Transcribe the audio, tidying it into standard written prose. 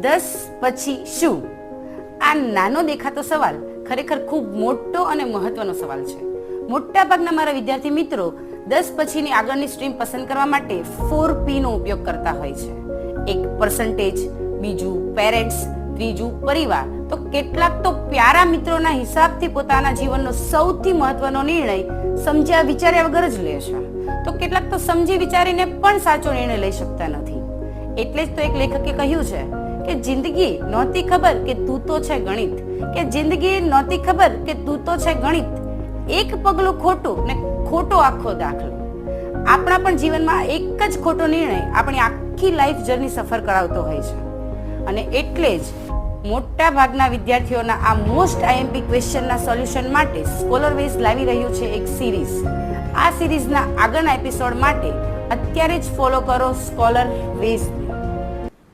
10 પછી શું? આ નાનો દેખાતો સવાલ ખરેખર ખૂબ મોટો અને મહત્વનો સવાલ છે. મોટા ભાગના મારા વિદ્યાર્થી મિત્રો 10 પછીની આગળની સ્ટ્રીમ પસંદ કરવા માટે 4P નો ઉપયોગ કરતા હોય છે. એક પર્સન્ટેજ, બીજું પેરેન્ટ્સ, ત્રીજું પરિવાર, તો કેટલાક તો પ્યારા મિત્રોના હિસાબથી પોતાના જીવનનો સૌથી મહત્વનો નિર્ણય સમજ્યા વિચાર્યા વગર જ લે છે. તો કેટલાક તો સમજી વિચારીને પણ સાચો નિર્ણય લઈ શકતા નથી. એટલે જ તો એક લેખકે કહ્યું છે કે જિંદગી નહોતી ખબર કે તું તો છે ગણિત, કે જિંદગી નહોતી ખબર કે તું તો છે ગણિત, એક પગલું ખોટું ને ખોટો આખો દાખલો. આપણા પણ જીવનમાં એક જ ખોટો નિર્ણય આપણી આખી લાઈફ જર્ની સફર કરાવતો હોય છે. અને એટલે જ મોટા ભાગના વિદ્યાર્થીઓના આ મોસ્ટ આઈએમપી ક્વેશ્ચનના સોલ્યુશન માટે સ્કોલરવેઝ લાવી રહ્યું છે એક સિરીઝ. આ સિરીઝના આગળના એપિસોડ માટે અત્યારે જ ફોલો કરો સ્કોલરવેઝ.